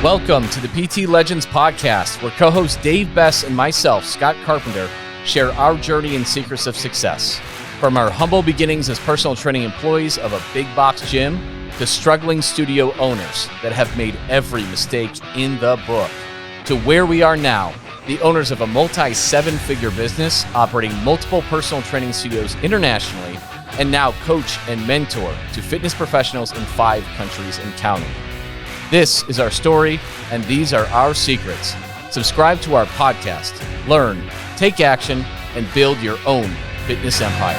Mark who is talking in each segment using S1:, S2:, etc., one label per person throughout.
S1: Welcome to the PT Legends podcast, where co-host Dave Bess and myself, Scott Carpenter, share our journey and secrets of success. From our humble beginnings as personal training employees of a big box gym to struggling studio owners that have made every mistake in the book, to where we are now, the owners of a multi-seven-figure business operating multiple personal training studios internationally, and now coach and mentor to fitness professionals in 5 countries and counting. This is our story, and these are our secrets. Subscribe to our podcast, learn, take action, and build your own fitness empire.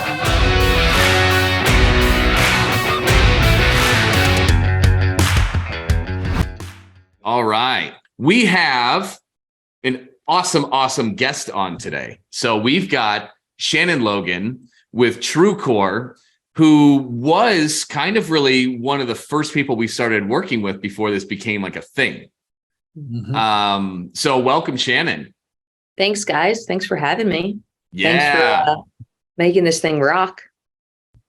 S1: All right. We have an awesome guest on today. So we've got Shannon Logan with TrueCore, who was kind of really one of the first people we started working with before this became like a thing. Mm-hmm. So welcome, Shannon.
S2: Thanks, guys. Thanks for having me.
S1: Yeah.
S2: Thanks for making this thing rock.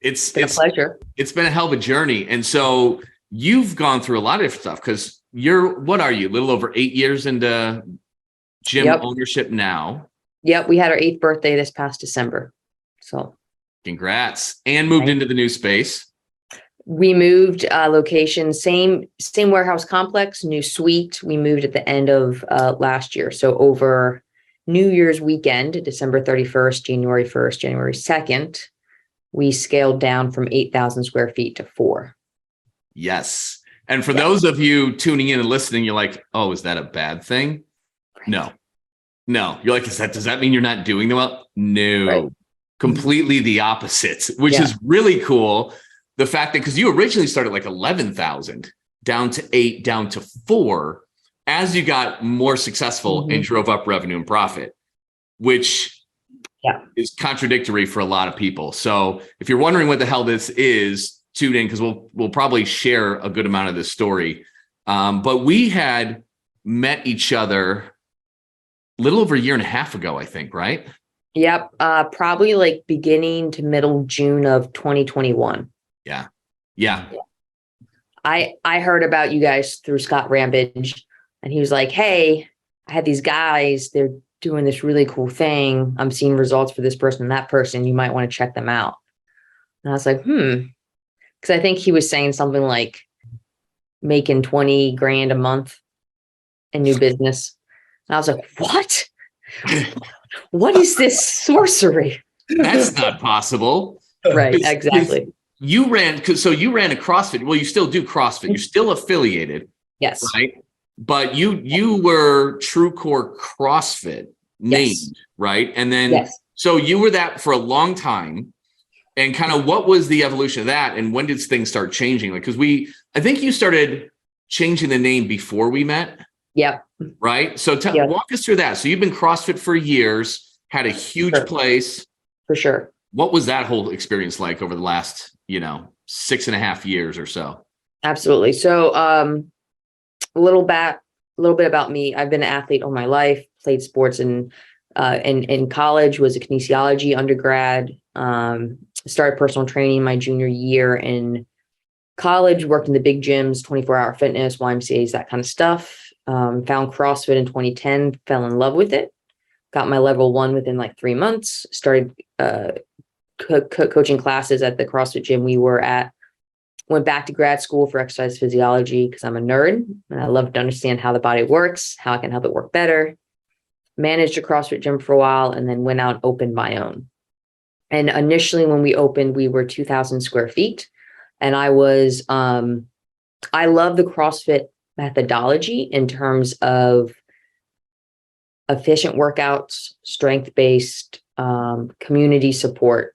S1: It's
S2: a pleasure.
S1: It's been a hell of a journey. And so you've gone through a lot of different stuff because what are you? A little over 8 years into gym ownership now.
S2: Yep. We had our 8th birthday this past December. So
S1: congrats. And moved into the new space.
S2: We moved location, same warehouse complex, new suite. We moved at the end of last year. So over New Year's weekend, December 31st, January 1st, January 2nd, we scaled down from 8,000 square feet to 4.
S1: Yes. And for those of you tuning in and listening, you're like, oh, is that a bad thing? Right. No. You're like, does that mean you're not doing the well? No. Right. Completely the opposite, which is really cool. The fact that, because you originally started like 11,000 down to 8, down to 4, as you got more successful and drove up revenue and profit, which is contradictory for a lot of people. So if you're wondering what the hell this is, tune in, because we'll probably share a good amount of this story. But we had met each other a little over a year and a half ago, I think, right?
S2: Yep. Probably like beginning to middle June of 2021.
S1: Yeah.
S2: I heard about you guys through Scott Rambage, and he was like, hey, I had these guys, they're doing this really cool thing. I'm seeing results for this person and that person. You might want to check them out. And I was like, because I think he was saying something like making 20 grand a month in new business. And I was like, what? What is this sorcery?
S1: That's not possible.
S2: Right, exactly.
S1: You ran a CrossFit. Well, you still do CrossFit. You're still affiliated.
S2: Yes.
S1: Right. But you were TrueCore CrossFit named, right? And then, so you were that for a long time. And kind of what was the evolution of that? And when did things start changing? Like, because I think you started changing the name before we met.
S2: Yep.
S1: Right. So walk us through that. So you've been CrossFit for years, had a huge place.
S2: For sure.
S1: What was that whole experience like over the last, 6.5 years or so?
S2: Absolutely. So a little bit about me. I've been an athlete all my life, played sports in college, was a kinesiology undergrad, started personal training my junior year in college, worked in the big gyms, 24-hour fitness, YMCAs, that kind of stuff. Found CrossFit in 2010, fell in love with it, got my level 1 within like 3 months, started coaching classes at the CrossFit gym we were at, went back to grad school for exercise physiology because I'm a nerd and I love to understand how the body works, how I can help it work better. Managed a CrossFit gym for a while and then went out and opened my own. And initially when we opened, we were 2,000 square feet. And I love the CrossFit methodology in terms of efficient workouts, strength-based, community support.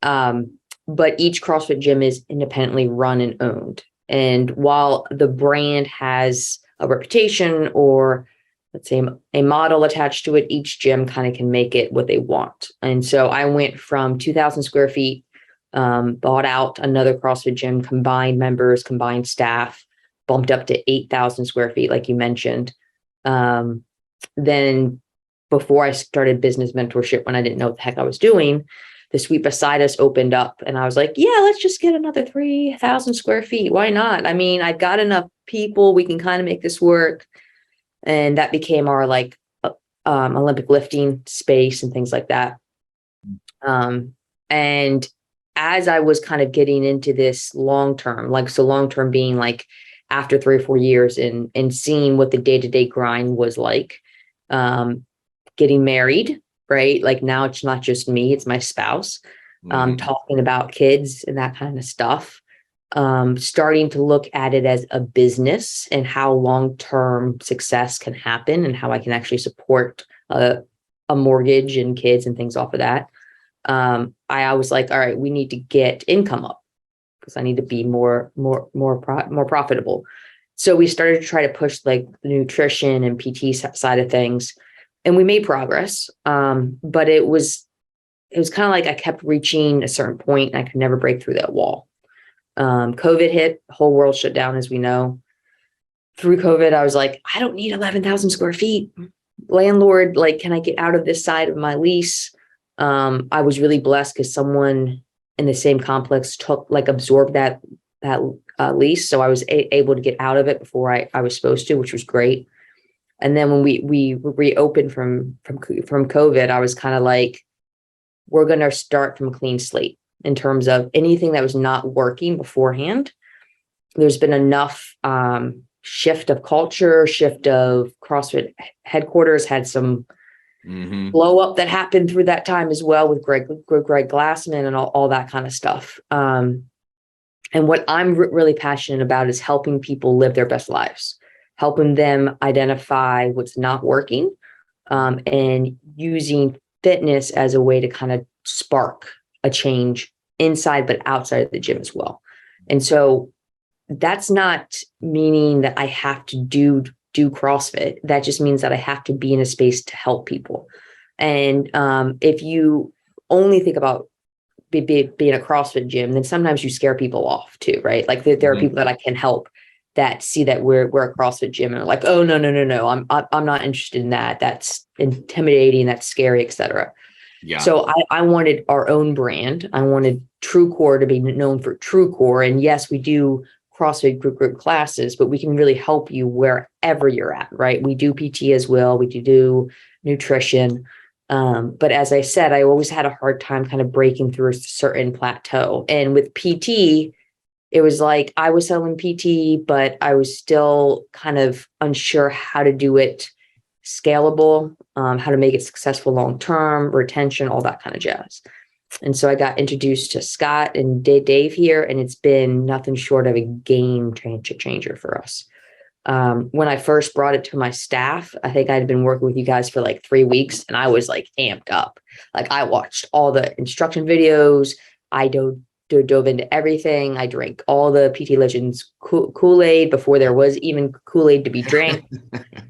S2: But each CrossFit gym is independently run and owned. And while the brand has a reputation or, let's say, a model attached to it, each gym kind of can make it what they want. And so I went from 2,000 square feet, bought out another CrossFit gym, combined members, combined staff, bumped up to 8,000 square feet, like you mentioned. Then before I started business mentorship, when I didn't know what the heck I was doing, the suite beside us opened up, and I was like, yeah, let's just get another 3,000 square feet. Why not? I mean, I've got enough people. We can kind of make this work. And that became our like Olympic lifting space and things like that. And as I was kind of getting into this long term, like, so long term being like after 3 or 4 years and seeing what the day-to-day grind was like, getting married, right? Like now it's not just me, it's my spouse, talking about kids and that kind of stuff. Starting to look at it as a business and how long-term success can happen and how I can actually support a mortgage and kids and things off of that. I was like, all right, we need to get income up because I need to be more profitable. So we started to try to push like the nutrition and PT side of things, and we made progress. But it was kind of like I kept reaching a certain point and I could never break through that wall. COVID hit, the whole world shut down, as we know. Through COVID, I was like, I don't need 11,000 square feet. Landlord, like, can I get out of this side of my lease? I was really blessed because someone in the same complex absorbed that lease. So I was able to get out of it before I was supposed to, which was great. And then when we reopened from COVID, I was kind of like, we're going to start from a clean slate in terms of anything that was not working beforehand. There's been enough shift of culture, shift of CrossFit headquarters had some blow up that happened through that time as well with Greg Glassman and all that kind of stuff. And what I'm really passionate about is helping people live their best lives, helping them identify what's not working, and using fitness as a way to kind of spark a change inside but outside of the gym as well. And so that's not meaning that I have to do CrossFit. That just means that I have to be in a space to help people. And if you only think about being a CrossFit gym, then sometimes you scare people off too, right? Like there are people that I can help that see that we're a CrossFit gym and are like, oh, no, I'm not interested in that. That's intimidating, that's scary, etc. Yeah. So I wanted our own brand. I wanted True Core to be known for True Core. And yes, we do CrossFit group classes, but we can really help you wherever you're at, right? We do PT as well. We do nutrition. But as I said, I always had a hard time kind of breaking through a certain plateau. And with PT, it was like I was selling PT, but I was still kind of unsure how to do it scalable, how to make it successful long-term, retention, all that kind of jazz. And so I got introduced to Scott and Dave here, and it's been nothing short of a game changer for us. When I first brought it to my staff, I think I'd been working with you guys for like 3 weeks, and I was like amped up. Like I watched all the instruction videos. I dove into everything. I drank all the PT Legends Kool-Aid before there was even Kool-Aid to be drank.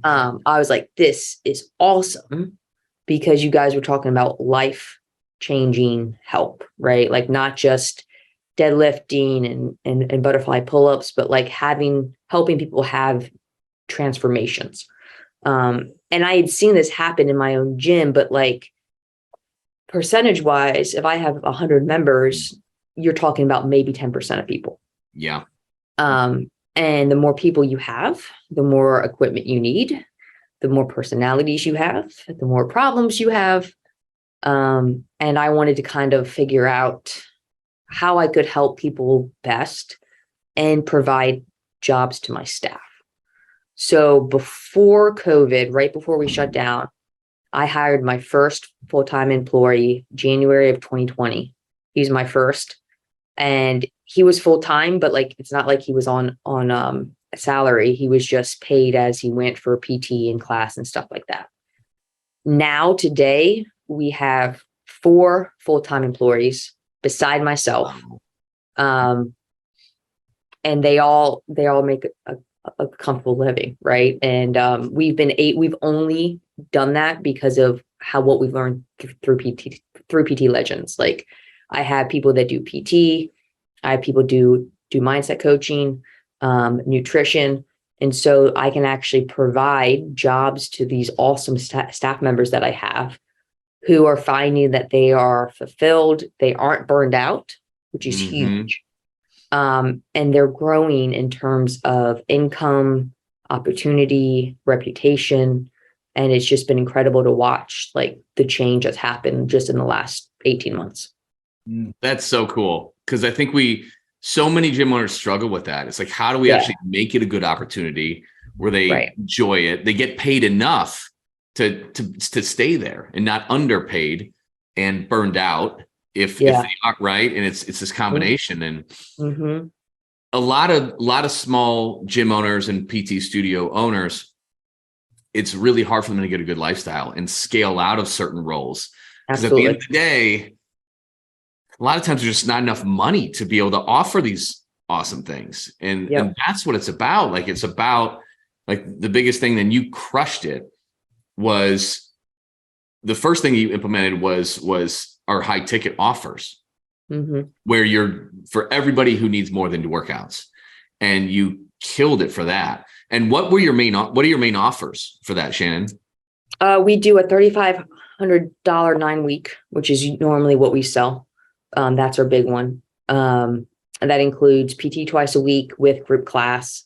S2: I was like, this is awesome, because you guys were talking about life-changing help, right? Like not just deadlifting and butterfly pull-ups, but like helping people have transformations. And I had seen this happen in my own gym, but like percentage-wise, if I have 100 members, you're talking about maybe 10% of people. Yeah. And the more people you have, the more equipment you need, the more personalities you have, the more problems you have. And I wanted to kind of figure out how I could help people best and provide jobs to my staff. So before COVID, right before we shut down, I hired my first full-time employee, January of 2020. He's my first. And he was full-time, but like, it's not like he was on a salary. He was just paid as he went for PT and class and stuff like that. Now, today, we have 4 full-time employees beside myself. And they all make a comfortable living, right? And we've only done that because of what we've learned through PT Legends. Like I have people that do PT, I have people do mindset coaching, nutrition. And so I can actually provide jobs to these awesome staff members that I have who are finding that they are fulfilled, they aren't burned out, which is huge. And they're growing in terms of income, opportunity, reputation. And it's just been incredible to watch like the change that's happened just in the last 18 months.
S1: That's so cool. Cause I think so many gym owners struggle with that. It's like, how do we actually make it a good opportunity where they enjoy it? They get paid enough to stay there and not underpaid and burned out if they aren't right. And it's this combination. And a lot of small gym owners and PT studio owners, it's really hard for them to get a good lifestyle and scale out of certain roles. Because at the end of the day, a lot of times there's just not enough money to be able to offer these awesome things. And that's what it's about. Like, it's about like the biggest thing, then you crushed it, was the first thing you implemented was our high ticket offers, where you're for everybody who needs more than workouts, and you killed it for that. And what are your main offers for that, Shannon?
S2: We do a $3,500 9-week, which is normally what we sell. That's our big one. And that includes PT twice a week with group class,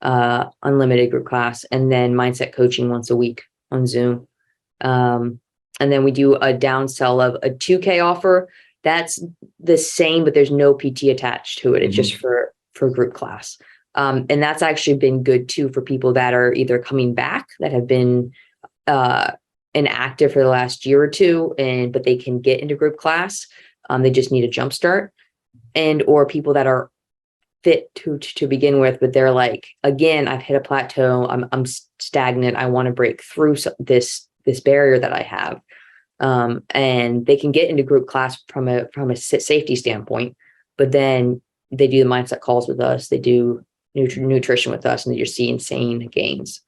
S2: unlimited group class, and then mindset coaching once a week on Zoom. And then we do a downsell of a 2K offer. That's the same, but there's no PT attached to it. It's just for group class. And that's actually been good too for people that are either coming back, that have been inactive for the last year or two, but they can get into group class. They just need a jump start, or people that are fit to begin with, but they're like, again, I've hit a plateau. I'm stagnant. I want to break through this barrier that I have. And they can get into group class from a safety standpoint, but then they do the mindset calls with us. They do nutrition with us, and they just see insane gains.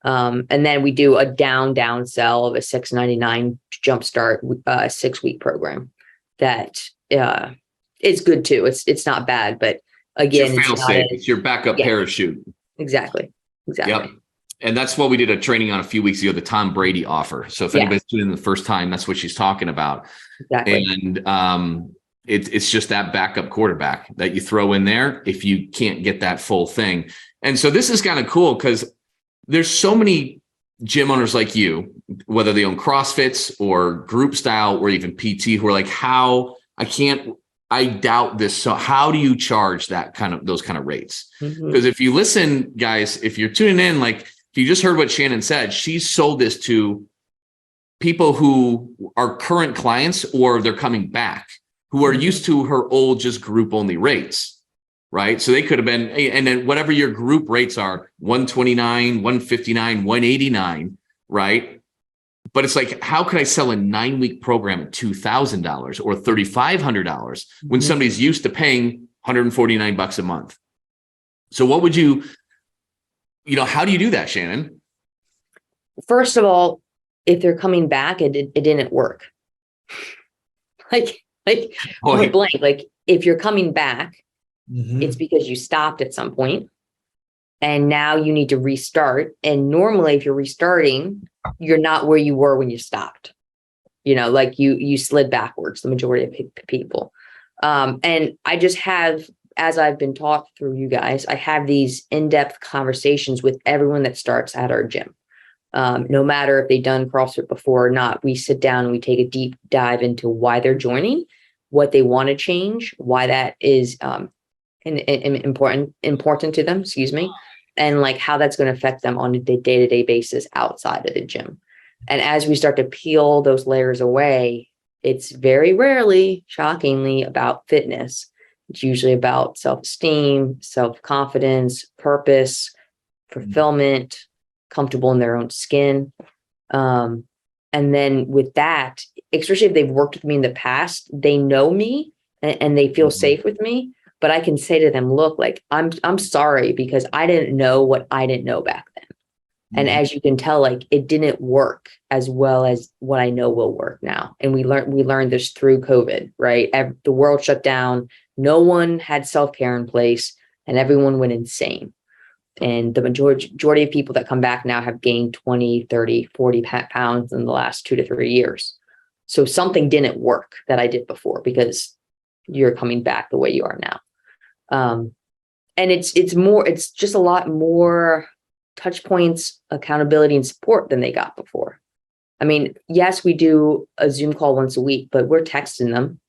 S2: And then we do a down sell of a $699 jumpstart 6-week program that is good too. It's not bad, but again,
S1: it's your backup parachute.
S2: Exactly.
S1: Yep. And that's what we did a training on a few weeks ago, the Tom Brady offer. So if anybody's tuning in the first time, that's what she's talking about.
S2: Exactly.
S1: And it's just that backup quarterback that you throw in there if you can't get that full thing. And so this is kind of cool because there's so many gym owners like you, whether they own CrossFits or group style or even PT, who are like, I doubt this. So how do you charge those kind of rates? Because if you listen, guys, if you're tuning in, like if you just heard what Shannon said, she sold this to people who are current clients or they're coming back, who are used to her old just group only rates, right? So they could have been, and then whatever your group rates are, 129, 159, 189, right? But it's like, how could I sell a 9-week program at $2,000 or $3,500 when somebody's used to paying $149 a month? So what would how do you do that, Shannon?
S2: First of all, if they're coming back, it didn't work. Like blank. Like if you're coming back, it's because you stopped at some point and now you need to restart. And normally if you're restarting, you're not where you were when you stopped, like you slid backwards, the majority of people. And I just have, as I've been taught through you guys, I have these in-depth conversations with everyone that starts at our gym. No matter if they've done CrossFit before or not, we sit down and we take a deep dive into why they're joining, what they want to change, why that is important to them, and like how that's going to affect them on a day-to-day basis outside of the gym. And as we start to peel those layers away, it's very rarely, shockingly, about fitness. It's usually about self-esteem, self-confidence, purpose, fulfillment, comfortable in their own skin. And then with that, especially if they've worked with me in the past, they know me and they feel safe with me. But I can say to them, look, like, I'm sorry because I didn't know what I didn't know back then. And as you can tell, like, it didn't work as well as what I know will work now. And we learned this through COVID, right? The world shut down. No one had self-care in place and everyone went insane. And the majority of people that come back now have gained 20, 30, 40 pounds in the last 2 to 3 years. So something didn't work that I did before because you're coming back the way you are now. And it's just a lot more touch points, accountability, and support than they got before. I mean, yes, we do a Zoom call once a week, but we're texting them.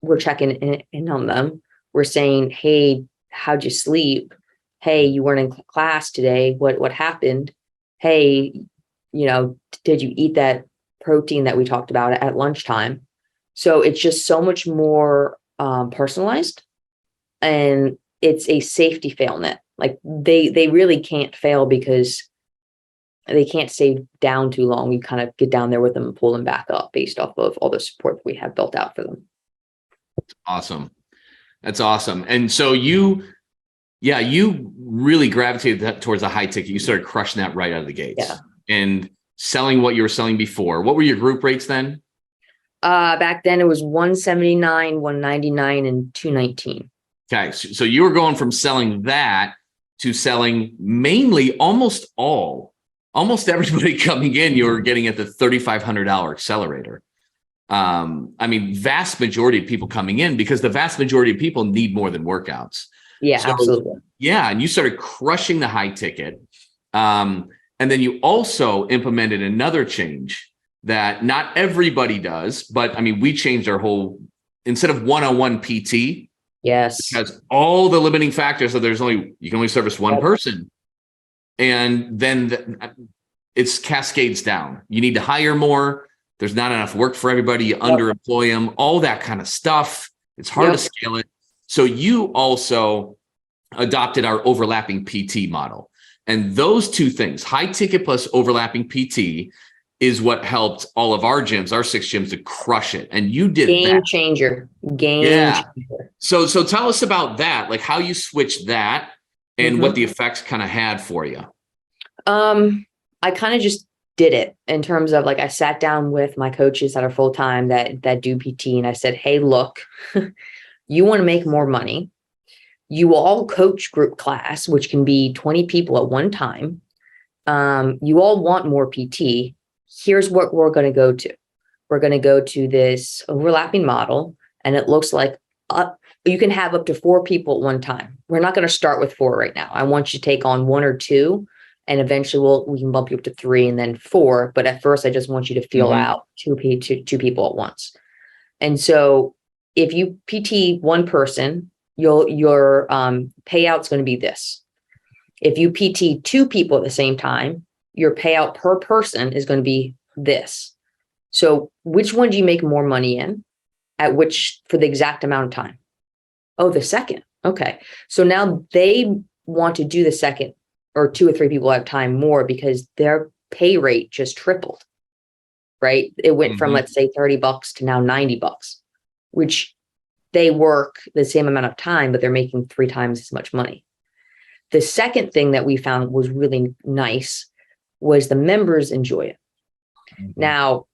S2: We're checking in on them. We're saying, hey, how'd you sleep? Hey, you weren't in class today. What happened? Hey, did you eat that protein that we talked about at lunchtime? So it's just so much more personalized, and it's a safety fail net. Like they really can't fail because they can't stay down too long. We kind of get down there with them and pull them back up based off of all the support that we have built out for them.
S1: Awesome. That's awesome. And so you really gravitated towards the high ticket. You started crushing that right out of the gates.
S2: Yeah.
S1: And selling what you were selling before. What were your group rates then?
S2: Back then it was 179, 199, and 219.
S1: Okay. So you were going from selling that to selling mainly almost everybody coming in, you were getting at the $3,500 accelerator. I mean, vast majority of people coming in, because the vast majority of people need more than workouts.
S2: Yeah, so, absolutely.
S1: Yeah. And you started crushing the high ticket. And then you also implemented another change that not everybody does, but I mean, we changed our whole, instead of one-on-one PT.
S2: Yes.
S1: Because all the limiting factors that you can only service one person. And then it's cascades down. You need to hire more. There's not enough work for everybody. You underemploy them, all that kind of stuff. It's hard to scale it. So you also adopted our overlapping PT model. And those two things, high ticket plus overlapping PT, is what helped all of our gyms, our 6 gyms, to crush it. And you did
S2: Game changer.
S1: So tell us about that, like how you switched that and what the effects kind of had for you.
S2: I kind of just did it in terms of, like, I sat down with my coaches that are full-time that do PT, and I said, hey, look, you want to make more money. You all coach group class, which can be 20 people at one time. You all want more PT. Here's what we're going to go to. We're going to go to this overlapping model, and it looks like you can have up to 4 people at one time. We're not going to start with 4 right now. I want you to take on 1 or 2, and eventually we can bump you up to 3 and then 4. But at first, I just want you to feel out two people at once. And so if you PT 1 person, your payout's going to be this. If you PT 2 people at the same time, your payout per person is going to be this. So which one do you make more money in for the exact amount of time? Oh, the second. Okay. So now they want to do the second, or 2 or 3 people at a time more, because their pay rate just tripled, right? It went from, let's say, $30 to now $90, which they work the same amount of time, but they're making 3 times as much money. The second thing that we found was really nice was the members enjoy it. Now,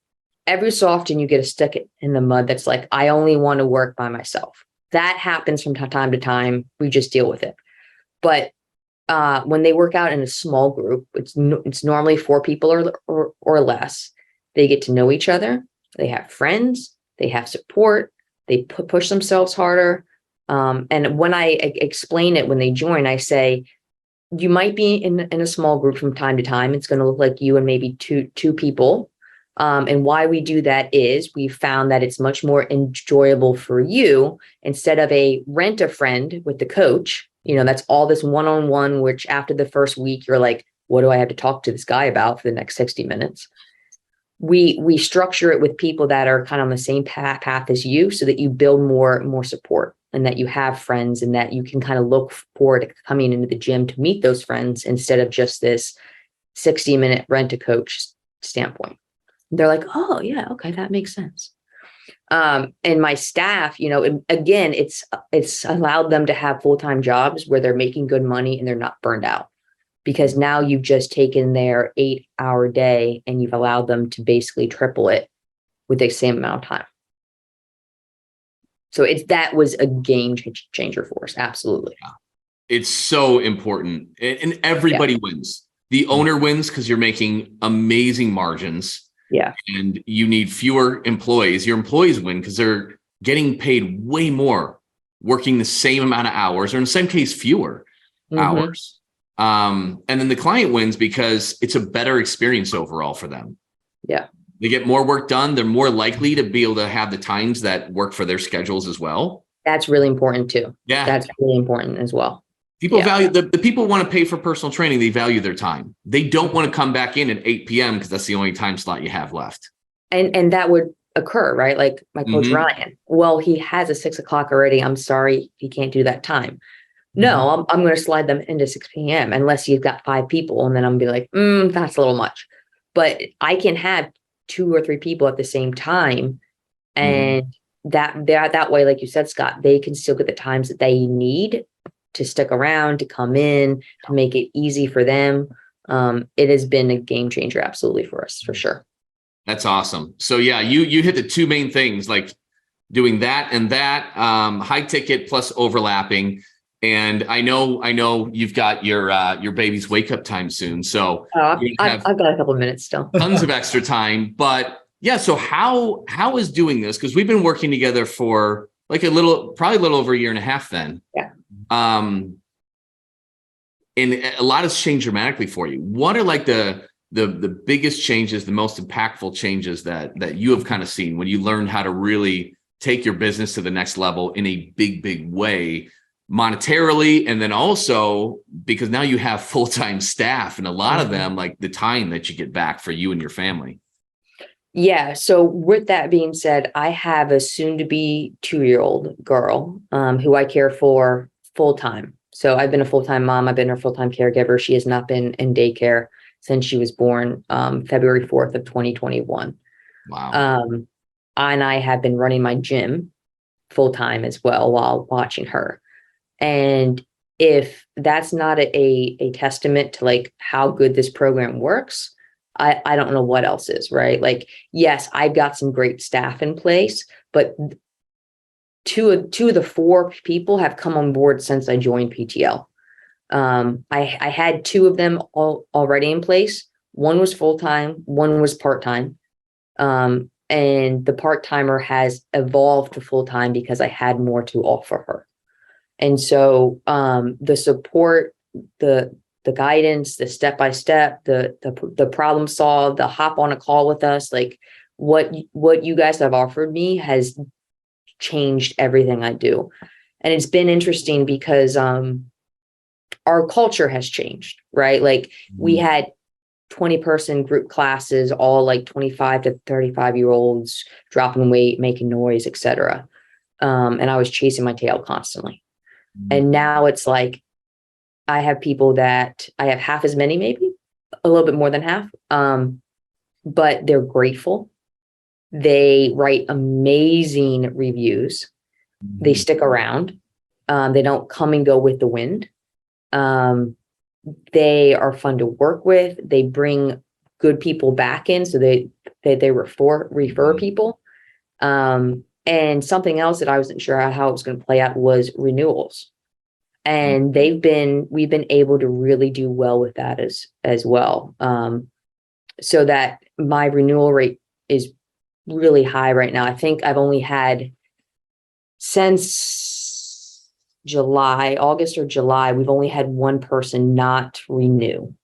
S2: every so often you get a stick in the mud that's like, I only want to work by myself. That happens from time to time. We just deal with it. But when they work out in a small group, it's normally 4 people or less. They get to know each other. They have friends. They have support. They push themselves harder. And when I explain it, when they join, I say, you might be in a small group from time to time. It's going to look like you and maybe two people. And why we do that is we found that it's much more enjoyable for you, instead of a rent a friend with the coach. That's all this one-on-one, which after the first week, you're like, what do I have to talk to this guy about for the next 60 minutes? We structure it with people that are kind of on the same path as you, so that you build more support, and that you have friends, and that you can kind of look forward to coming into the gym to meet those friends, instead of just this 60-minute rent a coach standpoint. They're like, oh yeah, okay, that makes sense. And my staff, again, it's allowed them to have full-time jobs where they're making good money and they're not burned out, because now you've just taken their 8-hour day and you've allowed them to basically triple it with the same amount of time. So that was a game changer for us. Absolutely.
S1: It's so important, and everybody wins. The owner wins because you're making amazing margins.
S2: Yeah.
S1: and you need fewer employees. Your employees win because they're getting paid way more, working the same amount of hours, or in some case, fewer hours. And then the client wins because it's a better experience overall for them.
S2: Yeah.
S1: They get more work done. They're more likely to be able to have the times that work for their schedules as well.
S2: That's really important too.
S1: Yeah.
S2: That's really important as well.
S1: People value the people want to pay for personal training. They value their time. They don't want to come back in at 8 p.m. because that's the only time slot you have left.
S2: And that would occur, right? Like my coach Ryan. Well, he has a 6 o'clock already. I'm sorry, he can't do that time. No, I'm going to slide them into 6 p.m. unless you've got 5 people, and then I'm gonna be like, that's a little much. But I can have 2 or 3 people at the same time, and that way, like you said, Scott, they can still get the times that they need to stick around, to come in, to make it easy for them. It has been a game changer, absolutely, for us, for sure.
S1: That's awesome. So yeah, you hit the 2 main things, like doing that and that, high ticket plus overlapping. And I know you've got your baby's wake up time soon. So
S2: I've got a couple of minutes still.
S1: Tons of extra time. But yeah, so how is doing this? Because we've been working together for like probably a little over a year and a half then.
S2: Yeah.
S1: And a lot has changed dramatically for you. What are like the biggest changes, the most impactful changes that you have kind of seen when you learned how to really take your business to the next level in a big way, monetarily, and then also because now you have full-time staff, and a lot of them, like the time that you get back for you and your family?
S2: Yeah. So with that being said, I have a soon-to-be 2-year-old girl who I care for full-time. So I've been a full-time mom. I've been her full-time caregiver. She has not been in daycare since she was born, February 4th of 2021.
S1: Wow.
S2: And I have been running my gym full-time as well while watching her. And if that's not a testament to like how good this program works, I don't know what else is, right? Like, yes, I've got some great staff in place, but two of the 4 people have come on board since I joined PTL. I had 2 of them already in place. One was full-time, one was part-time. And the part-timer has evolved to full-time because I had more to offer her. And so the support, the guidance, the step-by-step, the problem solve, the hop on a call with us, like what you guys have offered me has changed everything I do. And it's been interesting because our culture has changed, right? Like we had 20-person group classes, all like 25 to 35-year-olds dropping weight, making noise, etc. And I was chasing my tail constantly. And now it's like I have people that I have half as many, maybe a little bit more than half, but they're grateful. They write amazing reviews. They stick around. They don't come and go with the wind. They are fun to work with. They bring good people back in, so they refer people. And something else that I wasn't sure how it was going to play out was renewals. And we've been able to really do well with that as well. So that my renewal rate is really high right now. I think I've only had since August or July, we've only had 1 person not renew.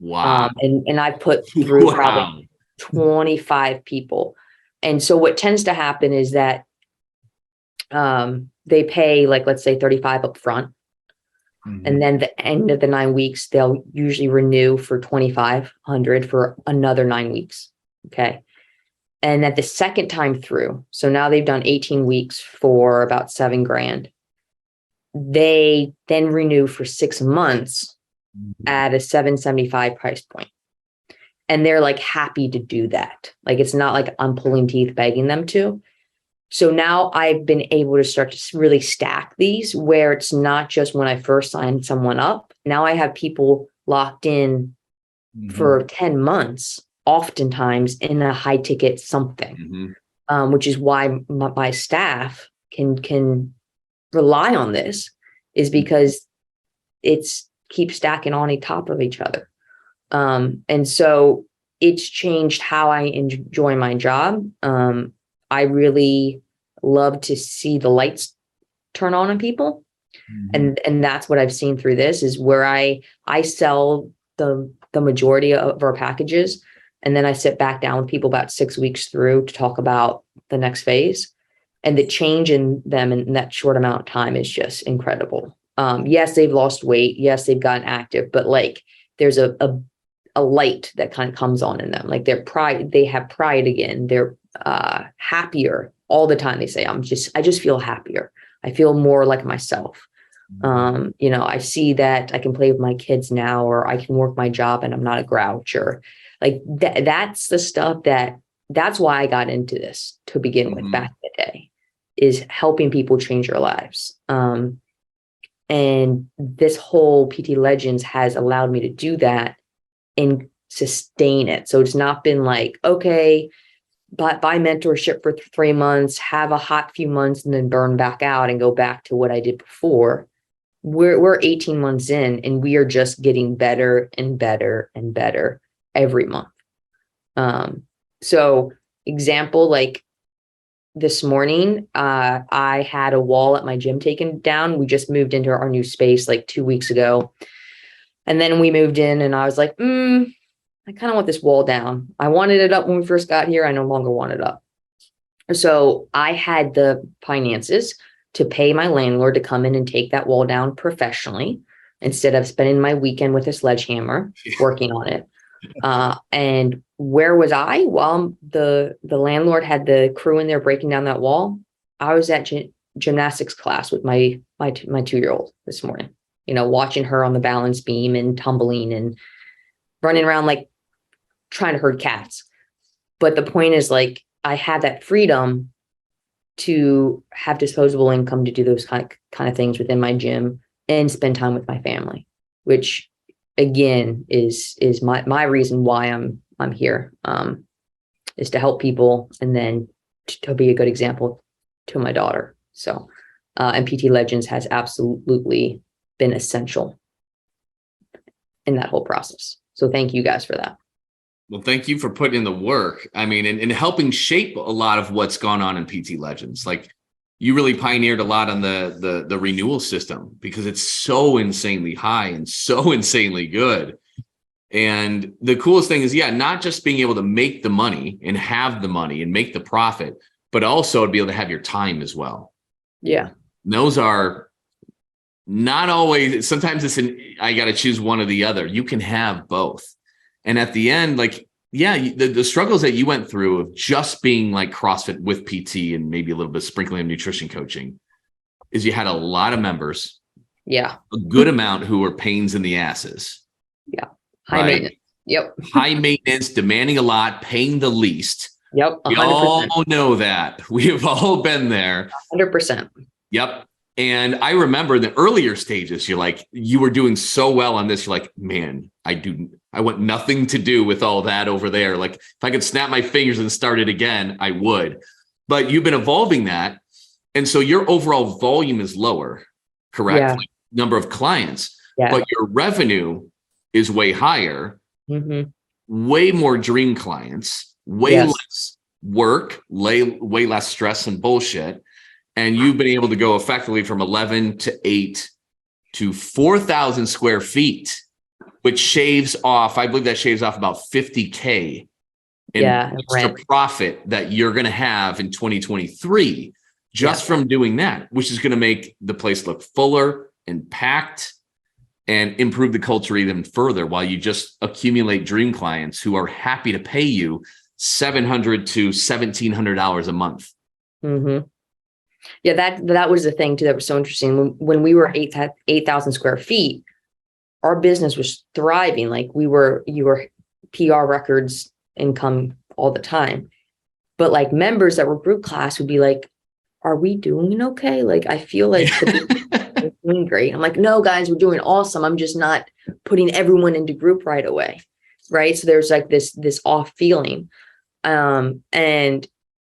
S1: Wow.
S2: And I've put through probably 25 people. And so what tends to happen is that they pay, like, let's say 35 up front. And then the end of the 9 weeks, they'll usually renew for 2,500 for another 9 weeks. Okay. And at the second time through, so now they've done 18 weeks for about $7,000. They then renew for 6 months at a $775 price point. And they're like happy to do that. Like, it's not like I'm pulling teeth begging them to. So now I've been able to start to really stack these where it's not just when I first signed someone up. Now I have people locked in for 10 months, oftentimes in a high ticket something, which is why my staff can rely on this, is because it's keep stacking on top of each other. And so it's changed how I enjoy my job. I really love to see the lights turn on people. And that's what I've seen through this, is where I sell the majority of our packages. And then I sit back down with people about 6 weeks through to talk about the next phase. And the change in them in that short amount of time is just incredible. Yes, they've lost weight. Yes, they've gotten active, but like there's a light that kind of comes on in them. Like they have pride again. They're happier all the time. They say, I just feel happier. I feel more like myself. I see that I can play with my kids now, or I can work my job and I'm not a grouch, or like that's the stuff that's why I got into this to begin with back in the day, is helping people change their lives. And this whole PT Legends has allowed me to do that and sustain it. So it's not been like, okay, buy mentorship for 3 months, have a hot few months, and then burn back out and go back to what I did before. We're 18 months in, and we are just getting better and better and better every month. So example, like this morning, I had a wall at my gym taken down. We just moved into our new space like 2 weeks ago. And then we moved in and I was like, I kind of want this wall down. I wanted it up when we first got here. I no longer want it up. So I had the finances to pay my landlord to come in and take that wall down professionally, instead of spending my weekend with a sledgehammer working on it. And where was I? While the landlord had the crew in there breaking down that wall, I was at gymnastics class with my 2-year-old this morning, watching her on the balance beam and tumbling and running around like trying to herd cats. But the point is, like, I had that freedom to have disposable income to do those kind of things within my gym and spend time with my family, which again is my reason why I'm here, is to help people and then to be a good example to my daughter. So, and PT Legends has absolutely been essential in that whole process. So thank you guys for that.
S1: Well, thank you for putting in the work. I mean, and helping shape a lot of what's gone on in PT Legends. Like, you really pioneered a lot on the renewal system, because it's so insanely high and so insanely good. And the coolest thing is, not just being able to make the money and have the money and make the profit, but also to be able to have your time as well. Yeah. Those are not always, sometimes I got to choose one or the other. You can have both. And at the end, like, the struggles that you went through of just being like CrossFit with PT and maybe a little bit sprinkling of nutrition coaching, is you had a lot of members. Yeah. A good amount who were pains in the asses. Yeah. High maintenance. Yep. High maintenance, demanding a lot, paying the least. Yep. 100%. We all know that. We have all been there. 100%. Yep. And I remember the earlier stages, you were doing so well on this. You're like, man, I want nothing to do with all that over there. Like, if I could snap my fingers and start it again, I would. But you've been evolving that. And so your overall volume is lower, correct? Yeah. Like, number of clients, but your revenue is way higher, way more dream clients, way less work, way less stress and bullshit. And you've been able to go effectively from 11 to 8 to 4,000 square feet, which shaves off, I believe that shaves off about $50K in extra profit that you're going to have in 2023 just from doing that, which is going to make the place look fuller and packed and improve the culture even further, while you just accumulate dream clients who are happy to pay you $700 to $1,700 a month. Yeah, that was the thing too that was so interesting. When we were 8,000 square feet, our business was thriving. Like, you were PR records income all the time. But like, members that were group class would be like, are we doing okay? Like, I feel like we're doing great. I'm like, no, guys, we're doing awesome. I'm just not putting everyone into group right away. Right. So there's like this off feeling. And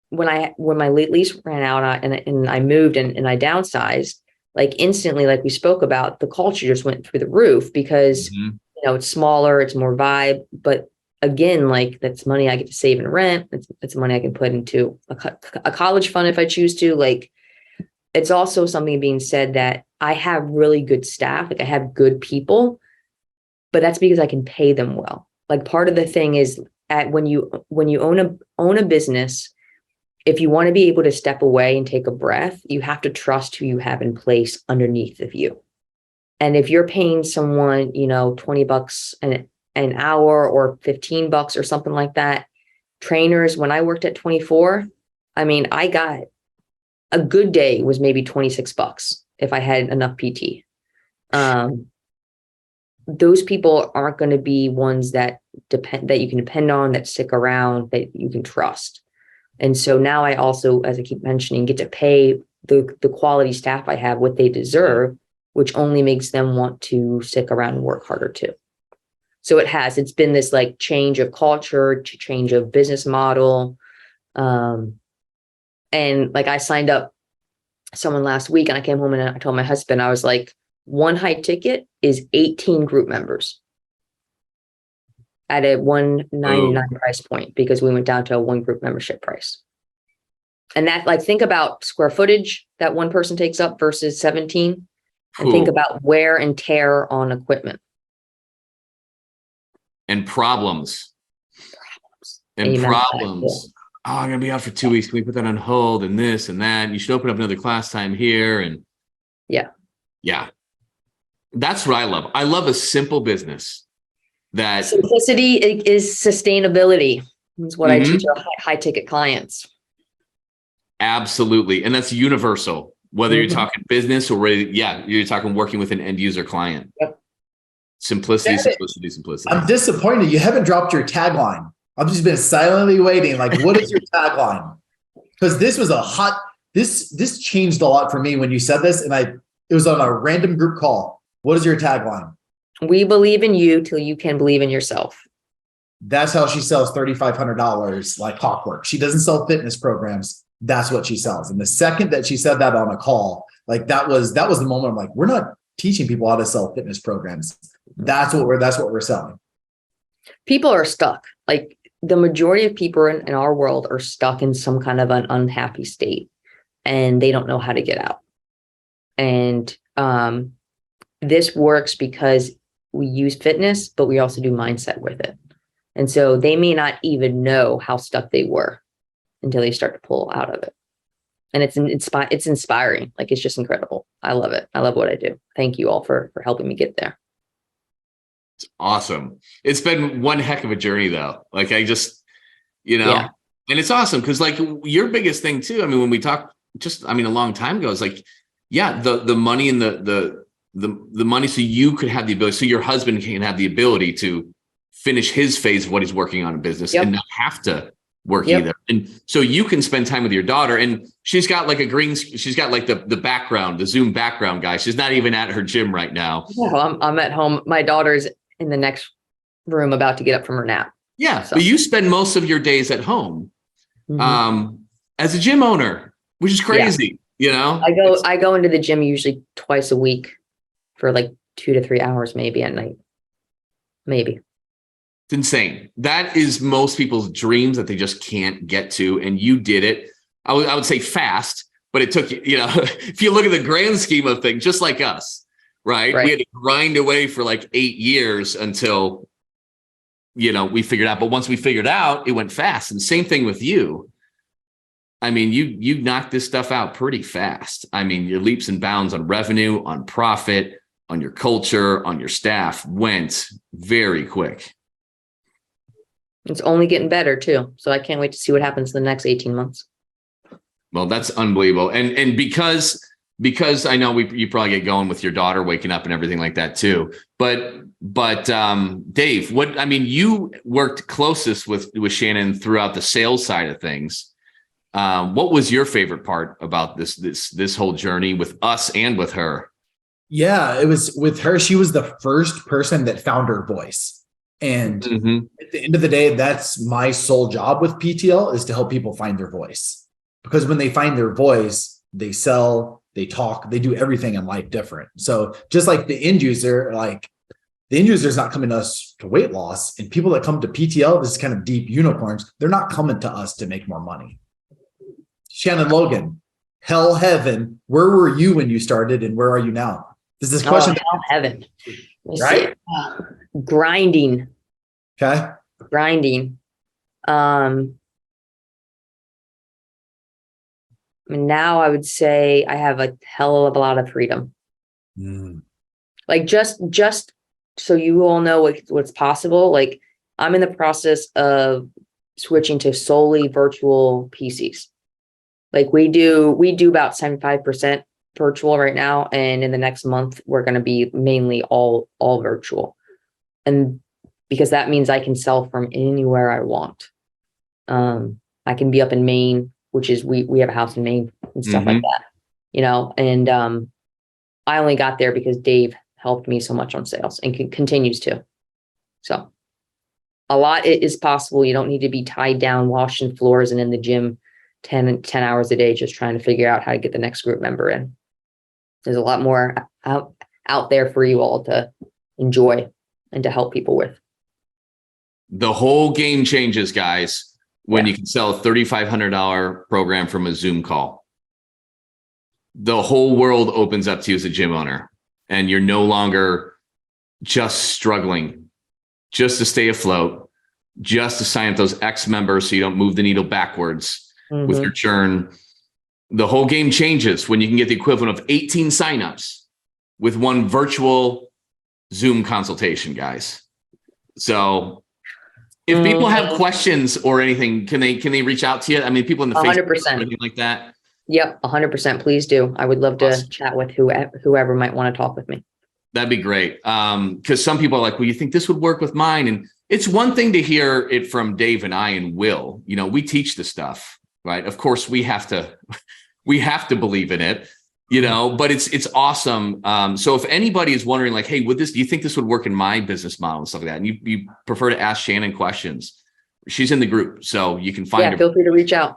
S1: when my lease ran out and I moved and I downsized, like, instantly, like we spoke about, the culture just went through the roof, because, it's smaller, it's more vibe. But
S2: again, like that's money I get to save in rent. It's money I can put into a college fund if I choose to. Like, it's also something being said that I have really good staff. Like I have good people, but that's because I can pay them well. Like part of the thing is when you own a business, if you want to be able to step away and take a breath, you have to trust who you have in place underneath of you. And if you're paying someone, $20 an hour or $15 or something like that, trainers, when I worked at 24, I mean, I got a good day was maybe $26 if I had enough PT. Those people aren't going to be ones that you can depend on, that stick around, that you can trust. And so now I also, as I keep mentioning, get to pay the quality staff I have what they deserve, which only makes them want to stick around and work harder too. So it's been this like change of culture, change of business model. And like I signed up someone last week and I came home and I told my husband, I was like, one high ticket is 18 group members at a $199 price point, because we went down to a one group membership price. And that, like, think about square footage that one person takes up versus 17, and think about wear and tear on equipment.
S1: And problems. And
S2: Amen.
S1: problems. Oh, I'm going to be out for 2 weeks. Can we put that on hold and this and that? And you should open up another class time here. And yeah. That's what I love. I love a simple business. That
S2: simplicity is sustainability. Is what I teach our high ticket clients.
S1: Absolutely. And that's universal, whether you're talking business or you're talking working with an end user client.
S2: Yep.
S1: Simplicity, simplicity, simplicity.
S3: I'm disappointed you haven't dropped your tagline. I've just been silently waiting. Like, what is your tagline? Because this was this changed a lot for me when you said this, and it was on a random group call. What is your tagline?
S2: We believe in you till you can believe in yourself.
S3: That's how she sells $3,500 like clockwork. She doesn't sell fitness programs. That's what she sells. And the second that she said that on a call, like that was the moment I'm like, we're not teaching people how to sell fitness programs. That's what we're selling.
S2: People are stuck. Like the majority of people in our world are stuck in some kind of an unhappy state, and they don't know how to get out. And this works because we use fitness, but we also do mindset with it. And so they may not even know how stuck they were until they start to pull out of it. And it's inspiring. Like, it's just incredible. I love it. I love what I do. Thank you all for helping me get there.
S1: It's awesome. It's been one heck of a journey though. Like I just, and it's awesome. Cause like your biggest thing too, I mean, when we talked a long time ago, it's like, the money and the money, so you could have the ability, so your husband can have the ability to finish his phase of what he's working on in business and not have to work either. And so you can spend time with your daughter, and she's got like she's got like the background, the Zoom background guy. She's not even at her gym right now.
S2: Yeah, I'm at home. My daughter's in the next room about to get up from her nap.
S1: Yeah. So. But you spend most of your days at home as a gym owner, which is crazy. I go
S2: into the gym usually twice a week for like 2 to 3 hours, maybe at night. Maybe.
S1: It's insane. That is most people's dreams that they just can't get to. And you did it. I would say fast, but it took, if you look at the grand scheme of things, just like us, right? We had to grind away for like 8 years until, we figured out. But once we figured out, it went fast. And same thing with you. I mean, you knocked this stuff out pretty fast. I mean, your leaps and bounds on revenue, on profit, on your culture, on your staff went very quick.
S2: It's only getting better too. So I can't wait to see what happens in the next 18 months.
S1: Well, that's unbelievable. And because I know you probably get going with your daughter waking up and everything like that too. But Dave, you worked closest with Shannon throughout the sales side of things. What was your favorite part about this whole journey with us and with her?
S3: Yeah, it was with her. She was the first person that found her voice. And at the end of the day, that's my sole job with PTL, is to help people find their voice. Because when they find their voice, they sell, they talk, they do everything in life different. So just like the end user, like the end user's not coming to us to weight loss, and people that come to PTL, this kind of deep unicorns, they're not coming to us to make more money. Shannon, Logan, hell, heaven, where were you when you started and where are you now? This is this question.
S2: Hell, heaven.
S3: Right?
S2: Grinding.
S3: Okay.
S2: Grinding. Now I would say I have a hell of a lot of freedom. Like just so you all know what's possible. Like I'm in the process of switching to solely virtual PCs. Like we do about 75% virtual right now. And in the next month, we're going to be mainly all virtual. And because that means I can sell from anywhere I want. I can be up in Maine, which is we have a house in Maine and stuff like that, you know, and I only got there because Dave helped me so much on sales and continues to. So a lot is possible. You don't need to be tied down, washing floors and in the gym 10 hours a day, just trying to figure out how to get the next group member in. There's a lot more out there for you all to enjoy and to help people with.
S1: The whole game changes, guys, when you can sell a $3,500 program from a Zoom call. The whole world opens up to you as a gym owner, and you're no longer just struggling just to stay afloat, just to sign up those X members so you don't move the needle backwards with your churn. The whole game changes when you can get the equivalent of 18 signups with one virtual Zoom consultation, guys. So if people have questions or anything, can they reach out to you? I mean, people in the
S2: 100%.
S1: Facebook or anything like that.
S2: Yep, 100%. Please do. I would love to chat with whoever might want to talk with me.
S1: That'd be great. Because some people are like, well, you think this would work with mine? And it's one thing to hear it from Dave and I and Will. You know, we teach the stuff, right? Of course, we have to believe in it, you know, but it's awesome. So if anybody is wondering like, hey, do you think this would work in my business model and stuff like that? And you prefer to ask Shannon questions, she's in the group, so you can find her.
S2: Feel free to reach out.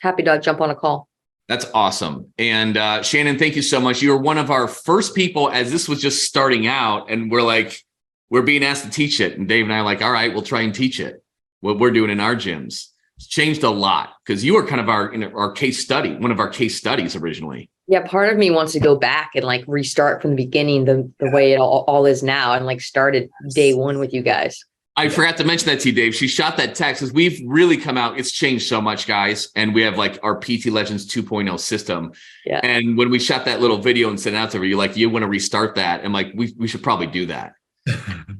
S2: Happy to jump on a call.
S1: That's awesome. And Shannon, thank you so much. You were one of our first people as this was just starting out, and we're being asked to teach it. And Dave and I are like, all right, we'll try and teach it. What we're doing in our gyms. It's changed a lot because you were kind of our case study, one of our case studies originally.
S2: Yeah, part of me wants to go back and like restart from the beginning, the way it all is now, and like started day one with you guys.
S1: I forgot to mention that to you, Dave. She shot that text because we've really come out. It's changed so much, guys. And we have like our PT Legends 2.0 system. Yeah. And when we shot that little video and sent it out to her, you're like, you want to restart that? And like, we should probably do that.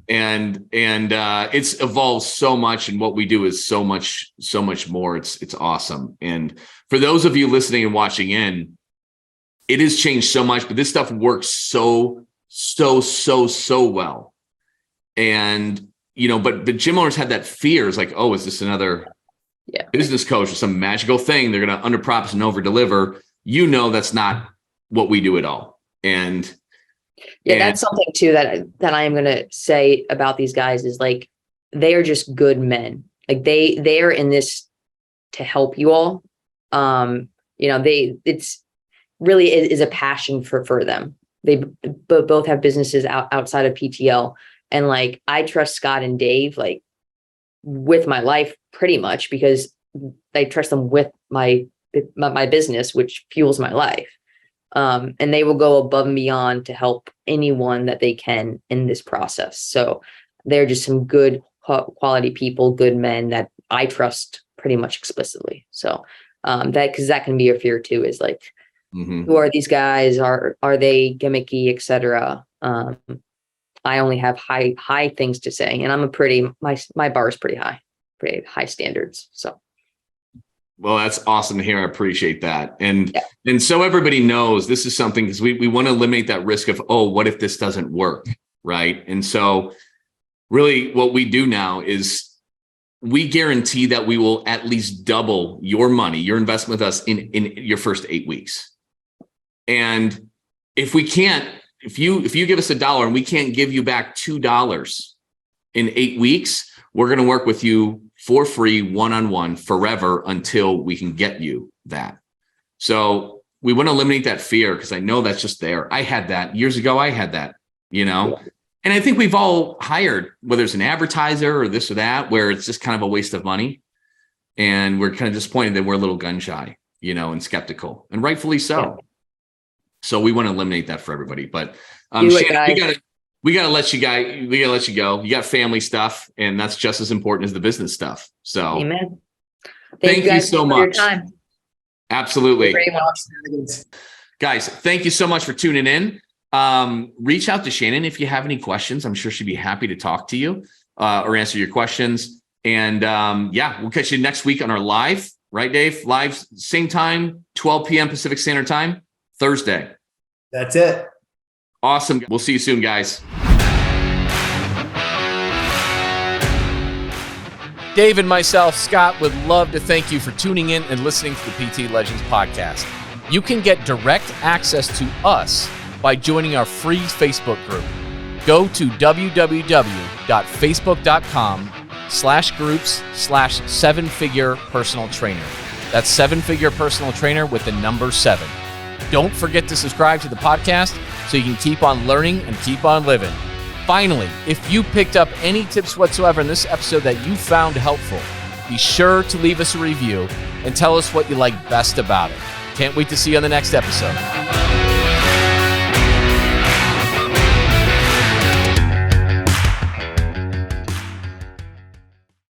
S1: and it's evolved so much. And what we do is so much more. It's awesome. And for those of you listening and watching in, it has changed so much, but this stuff works so well. And you know, but the gym owners had that fear. It's like, oh, is this another business coach or some magical thing? They're going to underpromise and overdeliver. You know, that's not what we do at all. And
S2: that's something too that I am going to say about these guys is like, they are just good men. Like they are in this to help you all. You know, it's really is a passion for them. They both have businesses outside of PTL. And like, I trust Scott and Dave, like with my life pretty much because I trust them with my business, which fuels my life. And they will go above and beyond to help anyone that they can in this process. So they're just some good quality people, good men that I trust pretty much explicitly. So because that can be a fear too, is like, who are these guys? Are they gimmicky, etc. I only have high things to say, and I'm my bar is pretty high standards. So,
S1: well, that's awesome to hear. I appreciate that. And so everybody knows this is something because we want to eliminate that risk of, oh, what if this doesn't work? Right. And so really what we do now is we guarantee that we will at least double your money, your investment with us in your first 8 weeks. And if we can't, if you give us $1 and we can't give you back $2 in 8 weeks, we're going to work with you for free, one-on-one forever until we can get you that. So we want to eliminate that fear because I know that's just there. I had that years ago. I had that, you know, And I think we've all hired, whether it's an advertiser or this or that, where it's just kind of a waste of money. And we're kind of disappointed that we're a little gun shy, and skeptical, and rightfully so.
S2: Yeah.
S1: So we want to eliminate that for everybody. But
S2: Shannon,
S1: we gotta let you go. You got family stuff, and that's just as important as the business stuff. So
S2: amen.
S1: Thank you so much.
S2: For your time.
S1: Absolutely.
S2: Very much.
S1: Guys, thank you so much for tuning in. Reach out to Shannon if you have any questions. I'm sure she'd be happy to talk to you or answer your questions. And we'll catch you next week on our live, right, Dave? Live, same time, 12 p.m. Pacific Standard Time, Thursday.
S3: That's it.
S1: Awesome. We'll see you soon, guys.
S4: Dave and myself, Scott, would love to thank you for tuning in and listening to the PT Legends podcast. You can get direct access to us by joining our free Facebook group. Go to www.facebook.com/groups/7-figure personal trainer. That's 7-figure personal trainer with the number 7. Don't forget to subscribe to the podcast so you can keep on learning and keep on living. Finally, if you picked up any tips whatsoever in this episode that you found helpful, be sure to leave us a review and tell us what you like best about it. Can't wait to see you on the next episode.